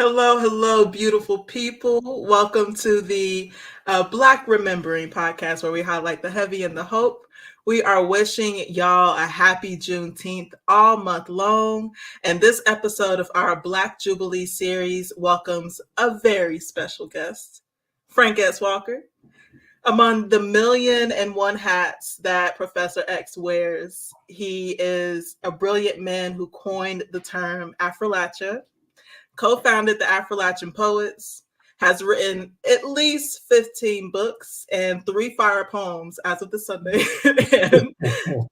Hello, hello, beautiful people. Welcome to the Black Remembering podcast, where we highlight the heavy and the hope. We are wishing y'all a happy Juneteenth all month long. And this episode of our Black Jubilee series welcomes a very special guest, Frank S. Walker. Among the 1,000,001 hats that Professor X wears, he is a brilliant man who coined the term Affrlachian, co-founded the Affrilachian Poets, has written at least 15 books and 3 fire poems as of this Sunday.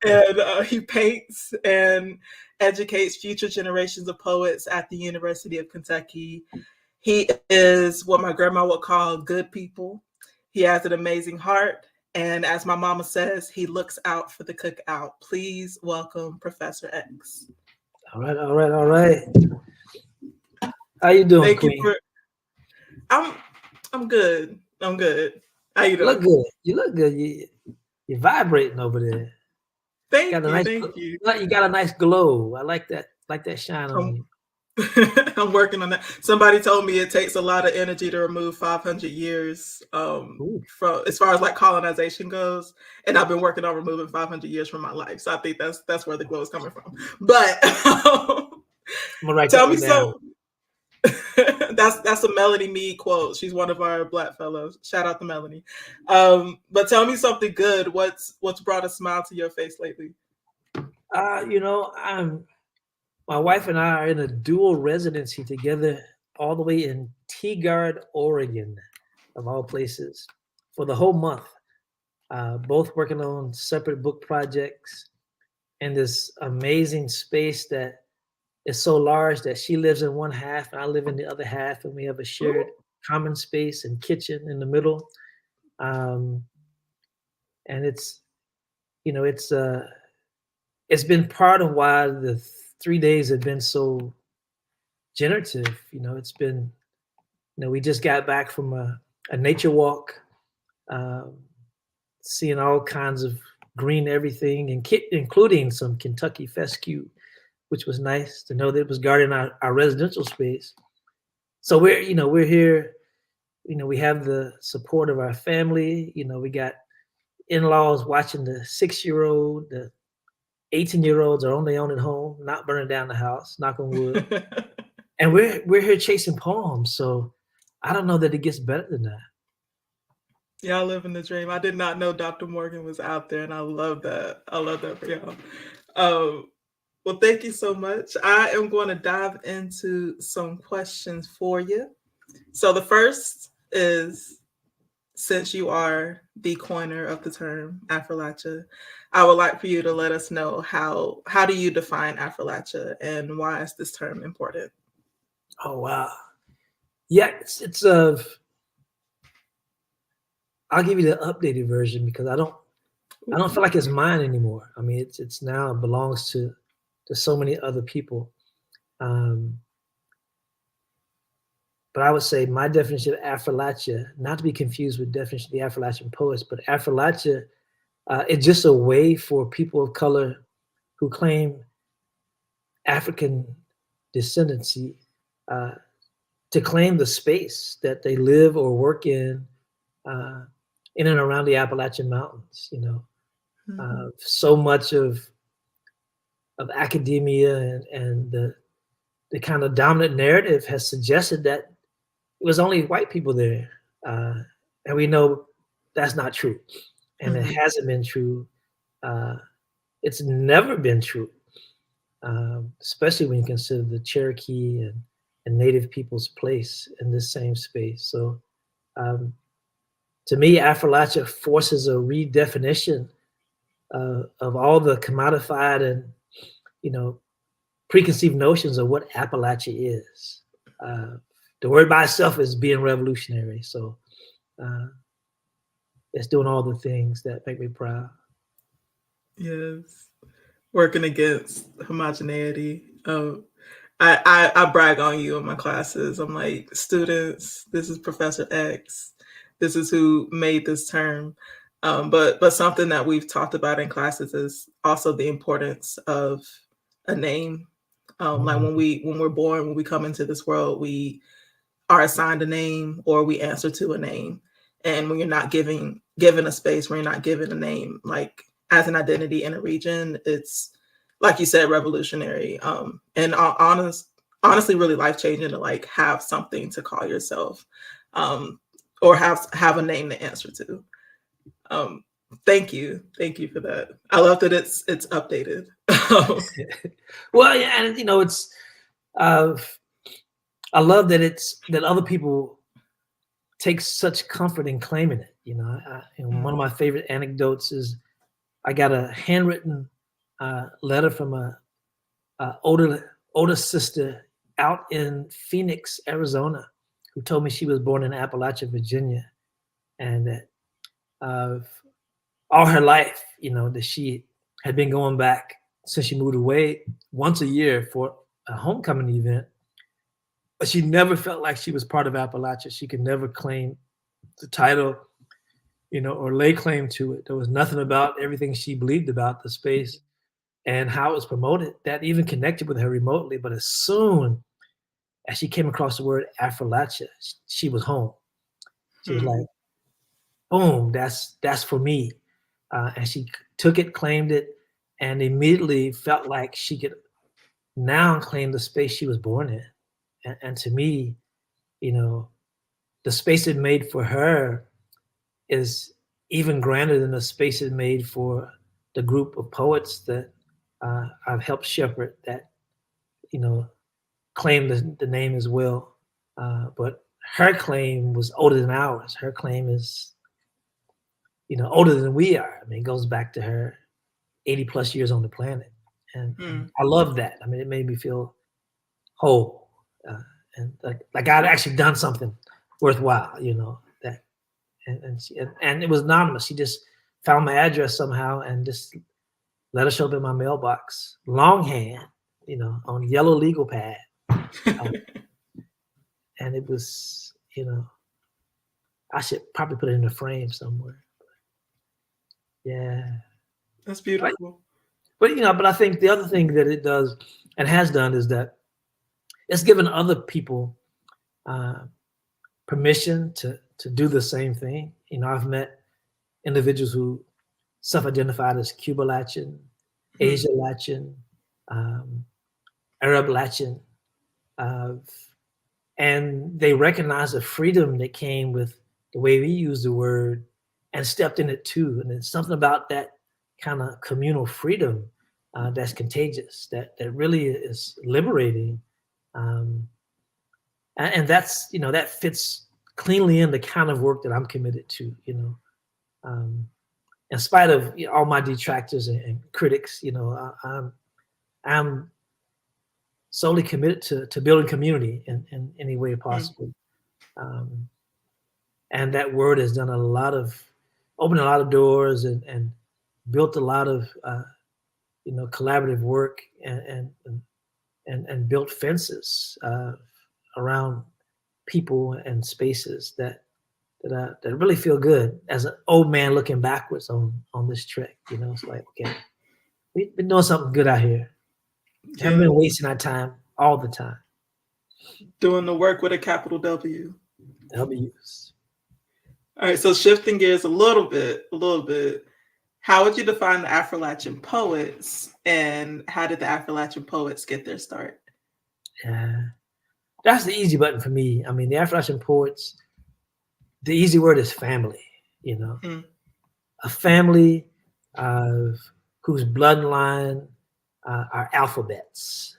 and he paints and educates future generations of poets at the University of Kentucky. He is what my grandma would call good people. He has an amazing heart. And as my mama says, he looks out for the cookout. Please welcome Professor X. All right. How you doing, Thank Queen? you for. I'm good. How you doing? You look good. You're vibrating over there. Thank you. You got a nice glow. I like that. Like that shine on you. I'm working on that. Somebody told me it takes a lot of energy to remove 500 years from as far as like colonization goes, and I've been working on removing 500 years from my life. So I think that's where the glow is coming from. But tell me so. That's a Melanie Mead quote. She's one of our Black fellows. Shout out to Melanie. But tell me something good. What's brought a smile to your face lately? My wife and I are in a dual residency together, all the way in Tigard, Oregon, of all places, for the whole month. Both working on separate book projects in this amazing space that is so large that she lives in one half and I live in the other half, and we have a shared common space and kitchen in the middle. And it's been part of why the 3 days have been so generative. It's been, we just got back from a nature walk, seeing all kinds of green everything, including some Kentucky fescue, which was nice to know that it was guarding our residential space. So we're here, we have the support of our family. We got in-laws watching the 6-year-old, the 18-year-olds are on their own at home, not burning down the house, knock on wood. And we're here chasing poems. So I don't know that it gets better than that. Y'all living the dream. I did not know Dr. Morgan was out there, and I love that. I love that for y'all. Well, thank you so much. I am going to dive into some questions for you. So the first is, since you are the coiner of the term Affrlachian, I would like for you to let us know how do you define Affrlachian and why is this term important? Oh, wow. Yeah, it's I'll give you the updated version because I don't feel like it's mine anymore. I mean, it's now belongs to so many other people. But I would say my definition of Affrlachian, not to be confused with definition of the Affrilachian poets, but Affrlachian is just a way for people of color who claim African descendancy to claim the space that they live or work in and around the Appalachian Mountains. So much of academia and the kind of dominant narrative has suggested that it was only white people there. And we know that's not true. And it hasn't been true. It's never been true, especially when you consider the Cherokee and Native people's place in this same space. So to me, Affrlachian forces a redefinition of all the commodified and preconceived notions of what Appalachia is. The word by itself is being revolutionary. So it's doing all the things that make me proud. Yes. Working against homogeneity. I brag on you in my classes. I'm like, students, this is Professor X. This is who made this term. But something that we've talked about in classes is also the importance of a name. Like when we're born, when we come into this world, we are assigned a name or we answer to a name. And when you're not given a space, when you're not given a name, like as an identity in a region, it's like you said, revolutionary. And honestly, really life-changing to like have something to call yourself, or have a name to answer to. Thank you for that. I love that it's updated. Well, yeah, and it's I love that other people take such comfort in claiming it. One of my favorite anecdotes is I got a handwritten letter from a older sister out in Phoenix, Arizona, who told me she was born in Appalachia, Virginia, and that all her life, that she had been going back since she moved away once a year for a homecoming event, but she never felt like she was part of Appalachia. She could never claim the title, or lay claim to it. There was nothing about everything she believed about the space and how it was promoted that even connected with her remotely. But as soon as she came across the word Affrlachian, she was home. She was like, boom, that's for me. And she took it, claimed it, and immediately felt like she could now claim the space she was born in. And to me, the space it made for her is even grander than the space it made for the group of poets that I've helped shepherd that, claim the name as well. But her claim was older than ours. Her claim is, older than we are. I mean, it goes back to her 80 plus years on the planet. And I love that. I mean, it made me feel whole. And like I'd actually done something worthwhile, that, and it was anonymous. She just found my address somehow and just let her show up in my mailbox, longhand, on yellow legal pad. And it was, I should probably put it in a frame somewhere. Yeah. That's beautiful. But I think the other thing that it does and has done is that it's given other people permission to do the same thing. I've met individuals who self-identified as Cubalachian, Asialachian, Arablachian, and they recognize the freedom that came with the way we use the word and stepped in it too. And it's something about that kind of communal freedom that's contagious, that really is liberating. And that's, that fits cleanly in the kind of work that I'm committed to, in spite of all my detractors and critics, I'm solely committed to building community in any way possible. And that word has done opened a lot of doors and built a lot of, collaborative work and built fences around people and spaces that really feel good as an old man looking backwards on this trek. It's like, okay, we've been doing something good out here. Yeah. Haven't been wasting our time all the time. Doing the work with a capital W. W's. All right, so shifting gears a little bit. How would you define the Affrilachian poets, and how did the Affrilachian poets get their start? Yeah, that's the easy button for me. I mean, the Affrilachian poets, the easy word is family. A family whose bloodline are alphabets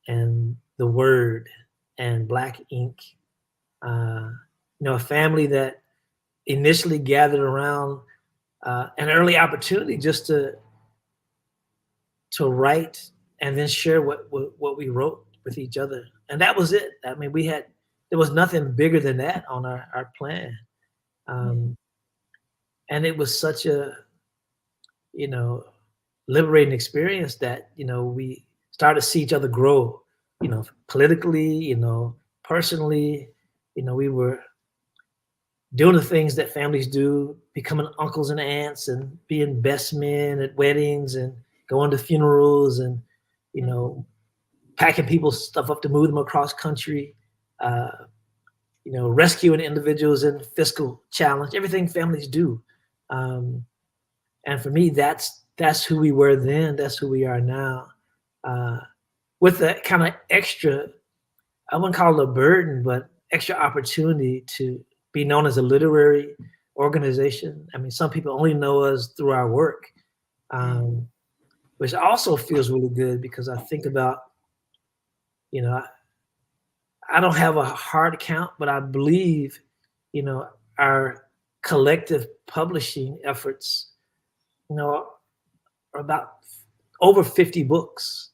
and the word and black ink. A family that initially gathered around an early opportunity just to write and then share what we wrote with each other. And that was it. I mean, there was nothing bigger than that on our plan. And it was such a, liberating experience that, we started to see each other grow, politically, personally. We were doing the things that families do, becoming uncles and aunts and being best men at weddings and going to funerals and, packing people's stuff up to move them across country. rescuing individuals in fiscal challenge, everything families do. And for me, that's who we were then. That's who we are now. With that kind of extra, I wouldn't call it a burden, but extra opportunity to be known as a literary organization. I mean, some people only know us through our work, which also feels really good because I think about, I don't have a hard count, but I believe, our collective publishing efforts, are about over 50 books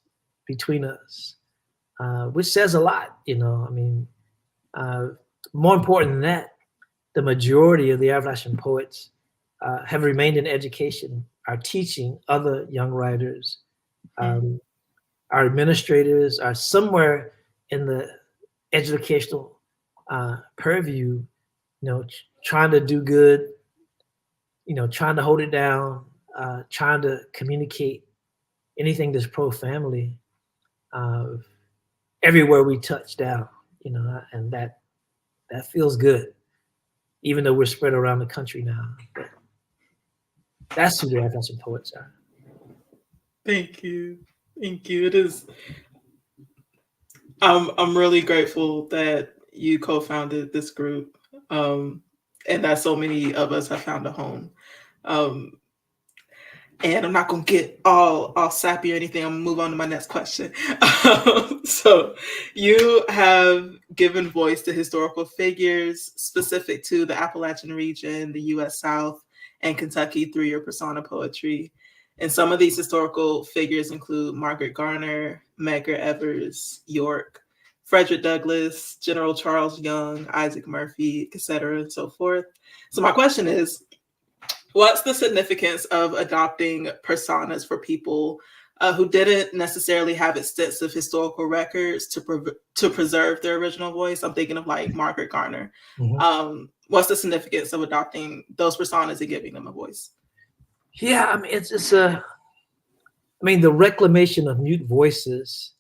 between us, which says a lot, I mean, more important than that, the majority of the Affrilachian poets have remained in education, are teaching other young writers. Our administrators are somewhere in the educational purview, trying to do good, trying to hold it down, trying to communicate anything that's pro-family everywhere we touch down, and that feels good, even though we're spread around the country now. But that's who the Affrilachian poets are. Thank you. Thank you. It is. I'm really grateful that you co-founded this group, and that so many of us have found a home. And I'm not gonna get all sappy or anything. I'm gonna move on to my next question. So, you have given voice to historical figures specific to the Appalachian region, the U.S. South, and Kentucky through your persona poetry. And some of these historical figures include Margaret Garner, Medgar Evers, York, Frederick Douglass, General Charles Young, Isaac Murphy, etc., and so forth. So my question is, what's the significance of adopting personas for people who didn't necessarily have extensive historical records to preserve their original voice? I'm thinking of like Margaret Garner. What's the significance of adopting those personas and giving them a voice? Yeah, I mean, the reclamation of mute voices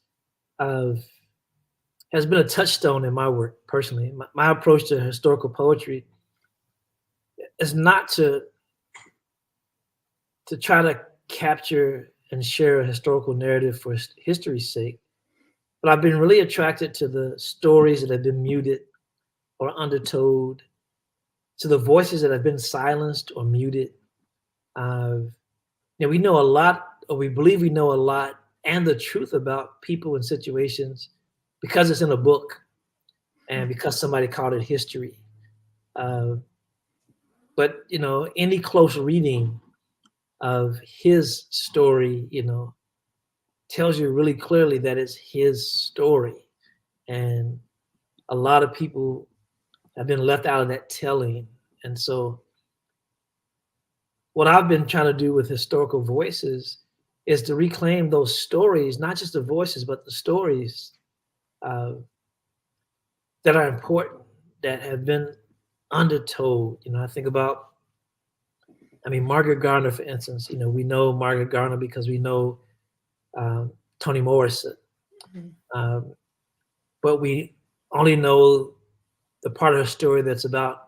has been a touchstone in my work personally. My approach to historical poetry is not to try to capture and share a historical narrative for history's sake, but I've been really attracted to the stories that have been muted or undertold, to the voices that have been silenced or muted. We know a lot, or we believe we know a lot, and the truth about people and situations because it's in a book and because somebody called it history. But any close reading of his story, tells you really clearly that it's his story, and a lot of people have been left out of that telling. And so what I've been trying to do with historical voices is to reclaim those stories, not just the voices, but the stories that are important, that have been undertold. I think about, Margaret Garner, for instance. We know Margaret Garner because we know Toni Morrison, but we only know the part of her story that's about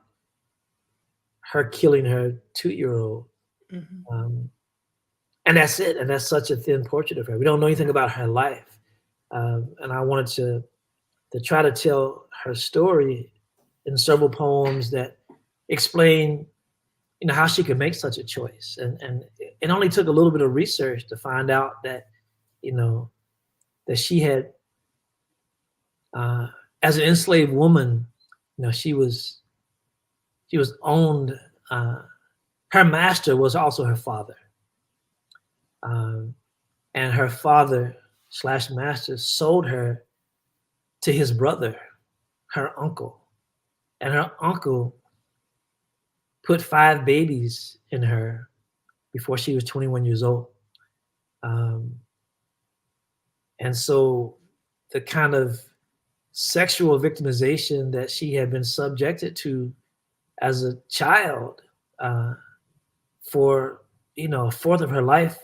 her killing her 2-year-old. And that's it. And that's such a thin portrait of her. We don't know anything about her life. And I wanted to try to tell her story in several poems that explain, how she could make such a choice. And it only took a little bit of research to find out that, that she had, as an enslaved woman, she was owned. Her master was also her father. And her father / master sold her to his brother, her uncle. And her uncle put 5 babies in her before she was 21 years old. And so the kind of sexual victimization that she had been subjected to as a child for, a fourth of her life,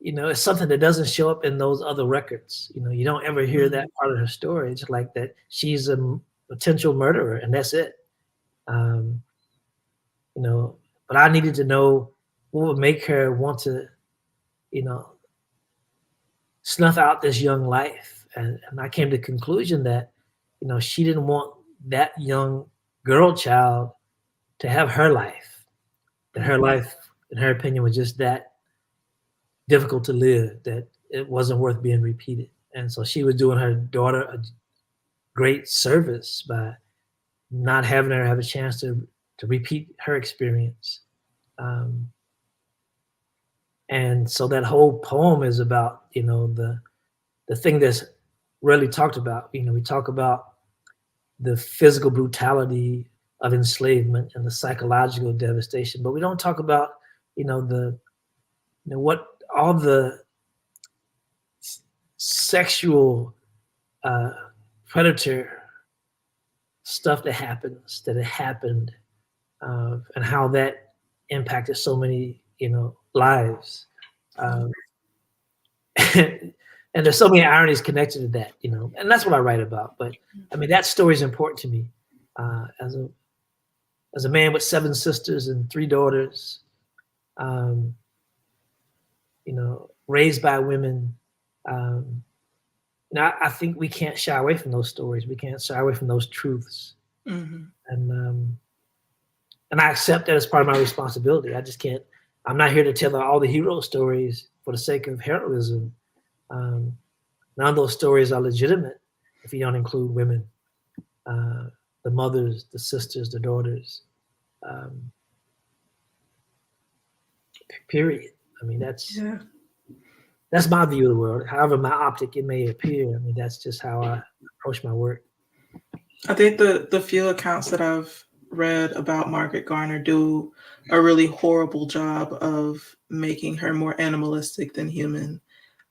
it's something that doesn't show up in those other records. You don't ever hear that part of her story. It's like that she's a potential murderer, and that's it. But I needed to know what would make her want to, snuff out this young life. And I came to the conclusion that, she didn't want that young girl child to have her life. That her life, in her opinion, was just that difficult to live, that it wasn't worth being repeated. And so she was doing her daughter a great service by not having her have a chance to repeat her experience. And so that whole poem is about, the thing that's rarely talked about. We talk about the physical brutality of enslavement and the psychological devastation, but we don't talk about, what all the sexual predator stuff that happened, and how that impacted so many, lives. And there's so many ironies connected to that, and that's what I write about. But I mean, that story is important to me. As a man with 7 sisters and 3 daughters, raised by women, I think we can't shy away from those stories. We can't shy away from those truths. And I accept that as part of my responsibility. I just can't. I'm not here to tell all the hero stories for the sake of heroism. None of those stories are legitimate if you don't include women, the mothers, the sisters, the daughters. Period. I mean, that's my view of the world. However myopic it may appear, I mean, that's just how I approach my work. I think the few accounts that I've read about Margaret Garner do a really horrible job of making her more animalistic than human,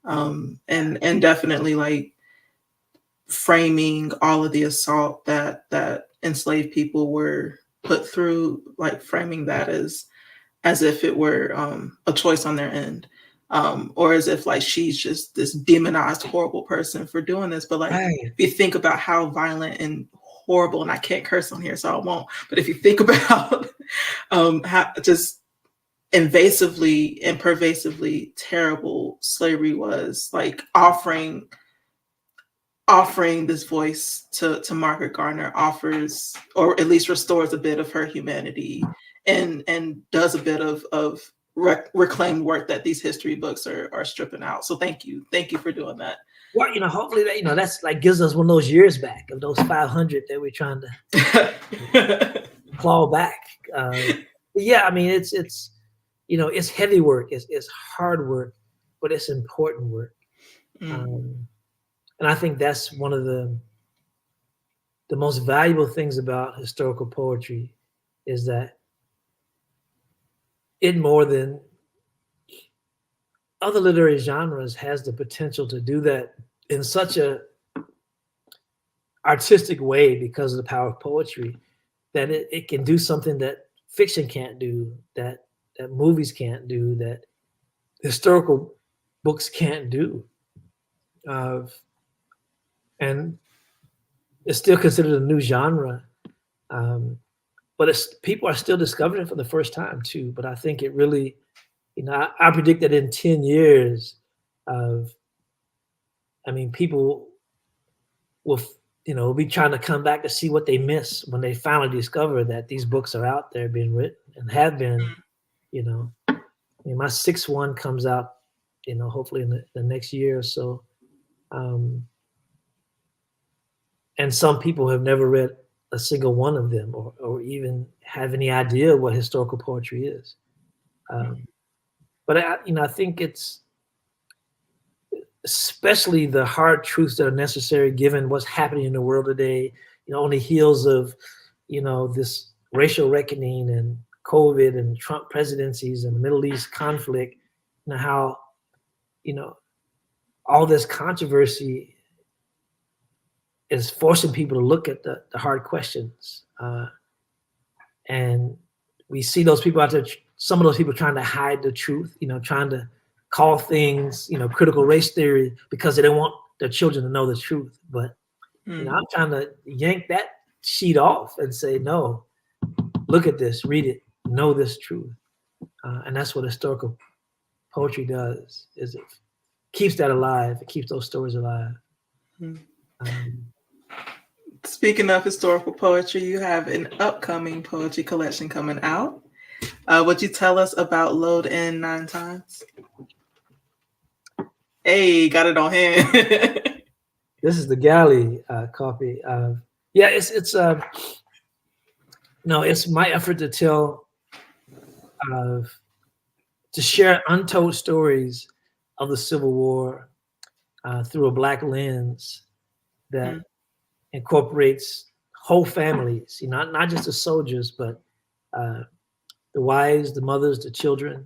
and definitely like framing all of the assault that enslaved people were put through, like framing that as if it were a choice on their end, or as if like she's just this demonized horrible person for doing this. But like if you think about how violent and horrible, and I can't curse on here, so I won't. But if you think about how just invasively and pervasively terrible slavery was, like offering this voice to Margaret Garner offers, or at least restores a bit of her humanity, and does a bit of reclaimed work that these history books are stripping out. So thank you for doing that. Well, hopefully that, that's like gives us one of those years back, of those 500 that we're trying to claw back. Yeah, I mean, it's it's heavy work, it's hard work, but it's important work. And I think that's one of the most valuable things about historical poetry, is that it, more than other literary genres, has the potential to do that in such a artistic way because of the power of poetry, that it can do something that fiction can't do, that movies can't do, that historical books can't do. And it's still considered a new genre, but people are still discovering it for the first time too. But I think it really, I predict that in 10 years people will, be trying to come back to see what they miss when they finally discover that these books are out there being written and have been, my 6th one comes out, hopefully in the next year or so. And some people have never read a single one of them, or even have any idea what historical poetry is. But I think it's especially the hard truths that are necessary given what's happening in the world today, on the heels of, this racial reckoning and COVID and Trump presidencies and the Middle East conflict, how, all this controversy is forcing people to look at the hard questions. And we see those people out there, some of those people trying to hide the truth, trying to call things, critical race theory because they don't want their children to know the truth. But I'm trying to yank that sheet off and say, no, look at this, read it, know this truth. And that's what historical poetry does, is it keeps that alive. It keeps those stories alive. Speaking of historical poetry, you have an upcoming poetry collection coming out. Would you tell us about Load In 9 Times? Hey, got it on hand. This is the galley copy. It's my effort to tell, to share untold stories of the Civil War through a Black lens that incorporates whole families, not just the soldiers, but the wives, the mothers, the children.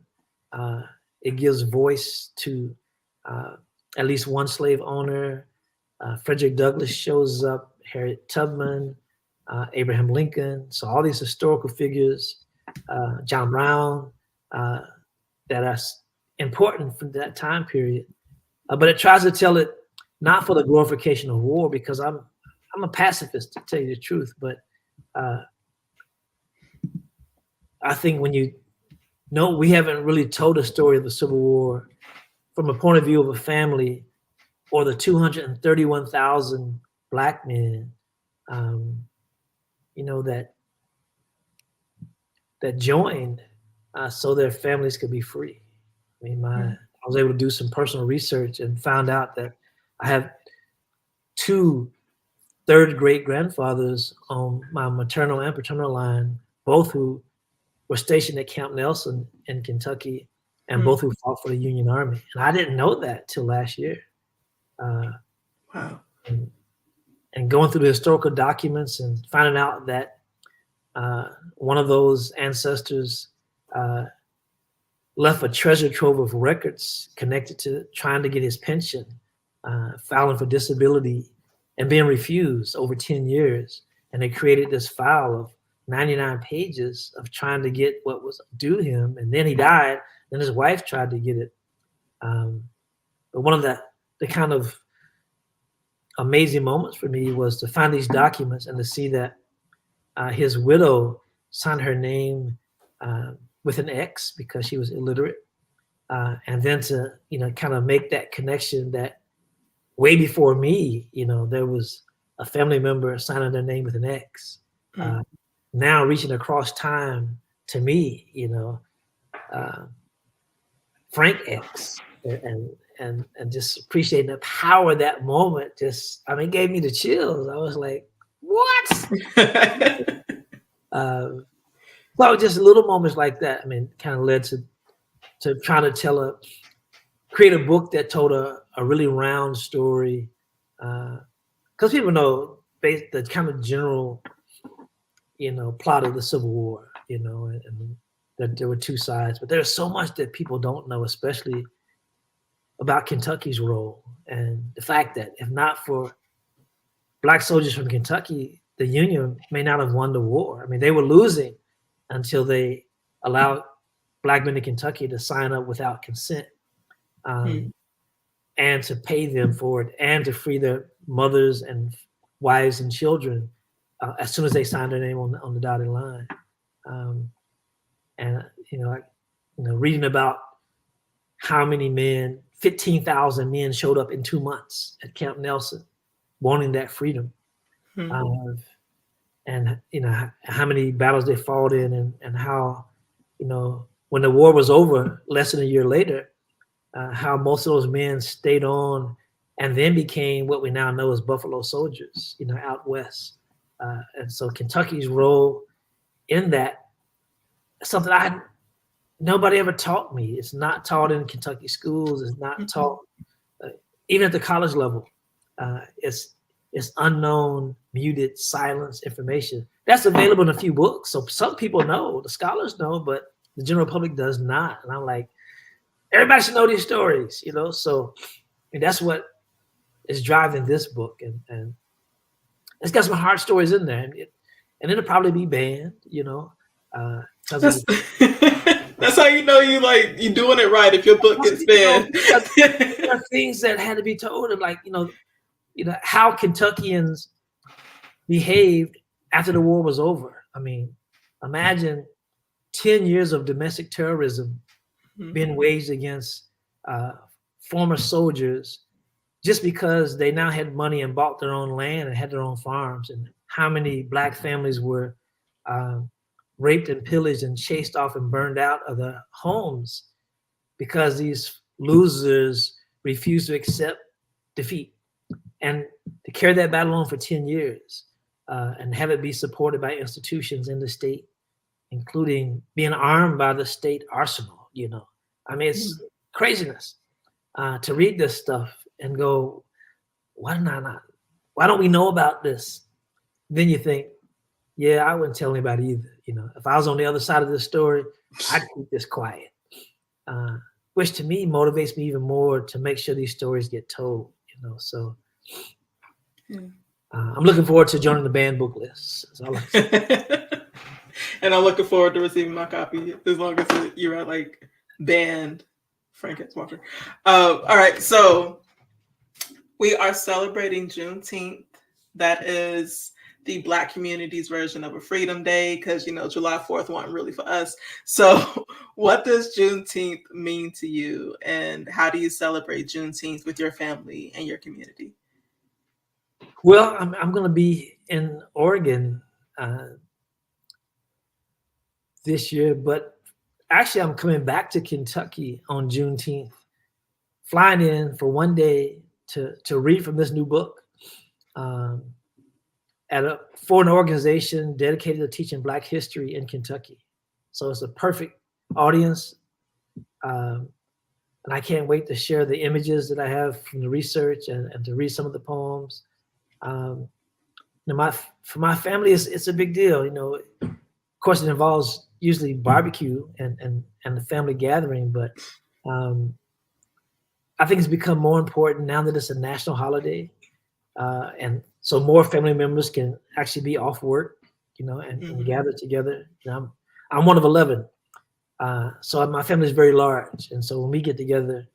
It gives voice to at least one slave owner. Frederick Douglass shows up, Harriet Tubman, Abraham Lincoln. So all these historical figures, John Brown, that are important from that time period. But it tries to tell it not for the glorification of war, because I'm a pacifist, to tell you the truth. But I think when we haven't really told the story of the Civil War from a point of view of a family or the 231,000 Black men, that joined so their families could be free. I mean, I was able to do some personal research and found out that I have 2 third great grandfathers on my maternal and paternal line, both who were stationed at Camp Nelson in Kentucky, and both who fought for the Union Army. And I didn't know that till last year. Wow. And going through the historical documents and finding out that one of those ancestors left a treasure trove of records connected to trying to get his pension, filing for disability, and being refused over 10 years. And they created this file of 99 pages of trying to get what was due him. And then he died. Then his wife tried to get it. But one of the kind of amazing moments for me was to find these documents and to see that his widow signed her name with an X because she was illiterate. And then to, kind of make that connection that way before me, there was a family member signing their name with an X. Now reaching across time to me, Frank X, and just appreciating the power of that moment. Gave me the chills. I was like, what? Well, just little moments like that, kind of led to trying to create a book that told a really round story. Because people know the kind of general, plot of the Civil War, and that there were 2 sides. But there's so much that people don't know, especially about Kentucky's role and the fact that if not for Black soldiers from Kentucky, the Union may not have won the war. They were losing until they allowed Black men in Kentucky to sign up without consent, and to pay them for it, and to free their mothers and wives and children as soon as they signed their name on the dotted line. Reading about how many men, 15,000 men showed up in 2 months at Camp Nelson, wanting that freedom. And how many battles they fought in, and how, when the war was over, less than a year later, how most of those men stayed on and then became what we now know as Buffalo Soldiers, out west. And so Kentucky's role in that is something nobody ever taught me. It's not taught in Kentucky schools. It's not taught even at the college level. It's unknown, muted, silenced information that's available in a few books. So some people know, the scholars know, but the general public does not. And I'm like, everybody should know these stories, So that's what is driving this book, and it's got some hard stories in there, and it'll probably be banned, That's how you know you're doing it right if your book gets banned. There are things that had to be told of, like, how Kentuckians behaved after the war was over. I mean, imagine 10 years of domestic terrorism being waged against former soldiers just because they now had money and bought their own land and had their own farms, and how many Black families were raped and pillaged and chased off and burned out of their homes because these losers refused to accept defeat. And to carry that battle on for 10 years and have it be supported by institutions in the state, including being armed by the state arsenal, I mean, it's craziness to read this stuff and go, why don't we know about this? Then you think, yeah, I wouldn't tell anybody either. If I was on the other side of this story, I'd keep this quiet, which to me motivates me even more to make sure these stories get told, so I'm looking forward to joining the banned book list. That's all I say. And I'm looking forward to receiving my copy as long as you're at like banned Frank X. Walker. All right, so we are celebrating Juneteenth. That is the Black community's version of a Freedom Day, because July 4th wasn't really for us. So what does Juneteenth mean to you, and how do you celebrate Juneteenth with your family and your community? Well, I'm going to be in Oregon this year, but actually I'm coming back to Kentucky on Juneteenth, flying in for one day to read from this new book for an organization dedicated to teaching Black history in Kentucky. So it's a perfect audience, and I can't wait to share the images that I have from the research and to read some of the poems. For my family, it's a big deal. Of course, it involves usually barbecue and the family gathering, but I think it's become more important now that it's a national holiday, and so more family members can actually be off work, and gather together. I'm one of 11, so my family is very large, and so when we get together,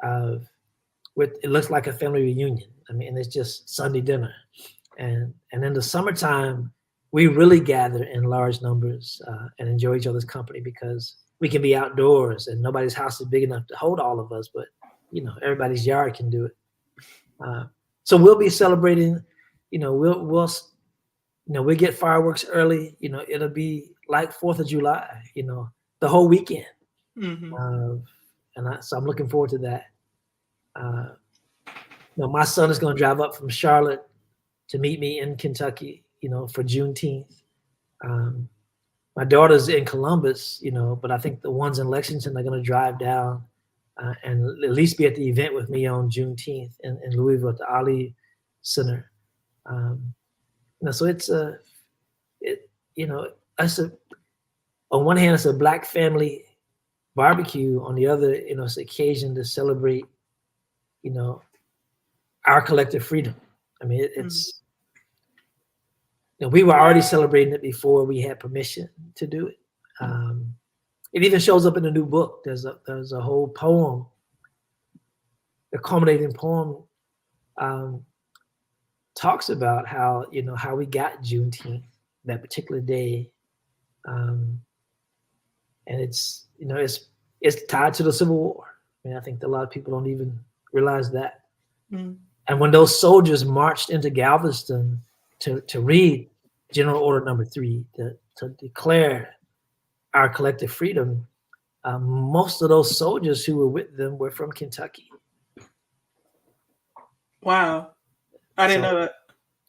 it looks like a family reunion. I mean, it's just Sunday dinner, and in the summertime, we really gather in large numbers and enjoy each other's company because we can be outdoors and nobody's house is big enough to hold all of us, but everybody's yard can do it. So we'll be celebrating. We'll get fireworks early. It'll be like 4th of July. The whole weekend. So I'm looking forward to that. My son is going to drive up from Charlotte to meet me in Kentucky, for Juneteenth. My daughter's in Columbus, but I think the ones in Lexington are going to drive down and at least be at the event with me on Juneteenth in Louisville at the Ali Center. So it's on one hand, it's a Black family barbecue. On the other, it's an occasion to celebrate, our collective freedom. I mean, it's, we were already celebrating it before we had permission to do it. It even shows up in the new book. There's a whole poem, the culminating poem, talks about how we got Juneteenth, that particular day, and it's tied to the Civil War. I mean, I think a lot of people don't even realize that. And when those soldiers marched into Galveston to read General Order Number 3 to declare our collective freedom, most of those soldiers who were with them were from Kentucky. Wow. I didn't know that.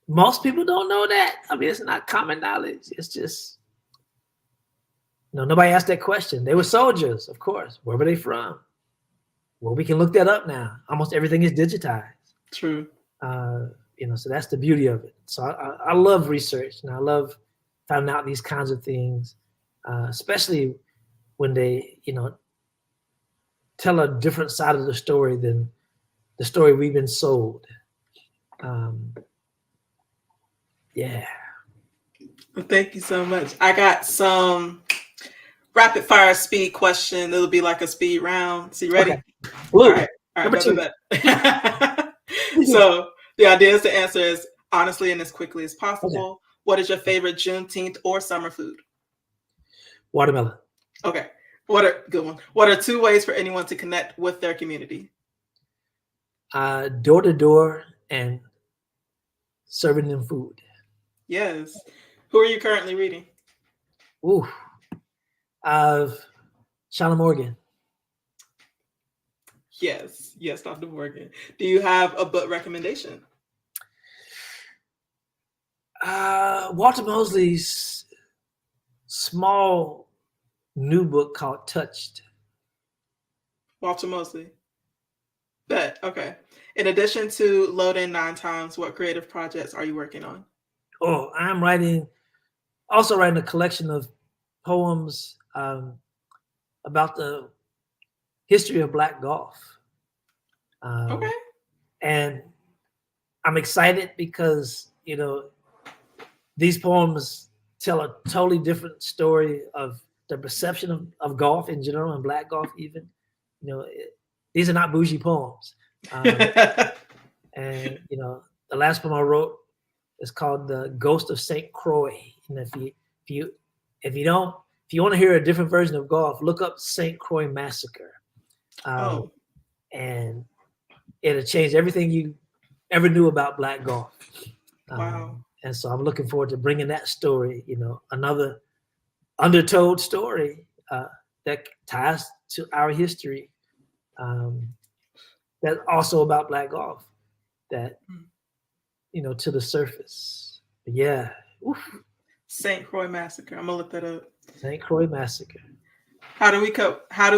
Most people don't know that. I mean, it's not common knowledge. It's just, nobody asked that question. They were soldiers, of course. Where were they from? Well, we can look that up now. Almost everything is digitized. True. So that's the beauty of it. So I love research, and I love finding out these kinds of things, especially when they, tell a different side of the story than the story we've been sold. Yeah. Well, thank you so much. I got some rapid fire speed question. It'll be like a speed round. So you ready? Okay. Blue. All right. Number 2. So the idea is to answer as honestly and as quickly as possible. Okay. What is your favorite Juneteenth or summer food? Watermelon. Okay. Good one. What are 2 ways for anyone to connect with their community? Door to door and serving them food. Yes. Who are you currently reading? Ooh. Shauna Morgan. Yes, Dr. Morgan. Do you have a book recommendation? Walter Mosley's small new book called Touched. Walter Mosley. Bet. Okay. In addition to Loading 9 Times, what creative projects are you working on? Oh, I'm also writing a collection of poems about the history of Black golf. Okay. And I'm excited because, these poems tell a totally different story of the perception of golf in general and Black golf even. These are not bougie poems. And, the last poem I wrote is called The Ghost of St. Croix. And if you want to hear a different version of golf, look up St. Croix Massacre. And it'll change everything you ever knew about Black golf. Wow. And so I'm looking forward to bringing that story, another undertold story that ties to our history, that's also about Black golf, that, to the surface. But yeah. Oof. St. Croix Massacre. I'm gonna look that up. St. Croix Massacre. How do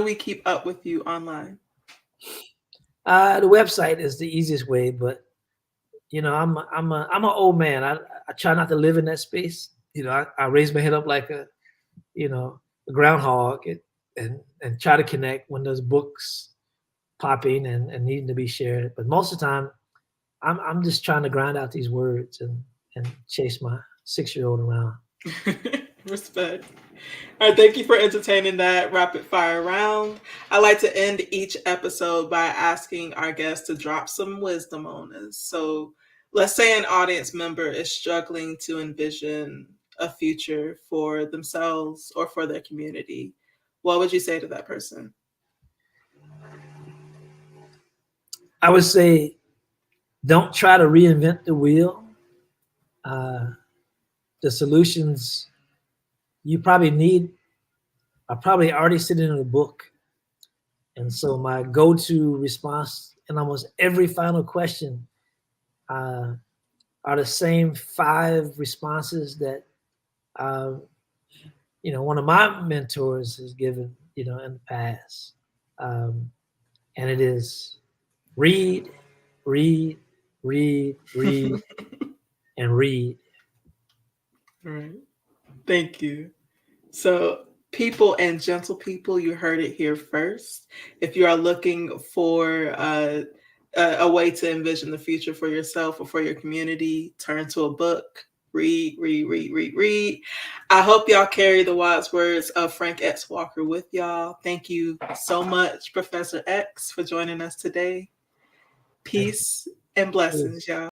we keep up with you online? The website is the easiest way, but I'm an old man. I try not to live in that space. I raise my head up like a groundhog and try to connect when there's books popping and needing to be shared. But most of the time, I'm just trying to grind out these words and chase my 6-year-old around. Respect. All right, thank you for entertaining that rapid fire round. I like to end each episode by asking our guests to drop some wisdom on us. So let's say an audience member is struggling to envision a future for themselves or for their community. What would you say to that person? I would say, don't try to reinvent the wheel. The solutions you probably need are probably already sitting in a book. And so my go-to response in almost every final question are the same 5 responses that one of my mentors has given in the past, and it is read, read, read, read, and read. All right. Thank you. So, people and gentle people, you heard it here first. If you are looking for a way to envision the future for yourself or for your community, turn to a book. Read, read, read, read, read. I hope y'all carry the wise words of Frank X. Walker with y'all. Thank you so much, Professor X, for joining us today. Peace and blessings, y'all.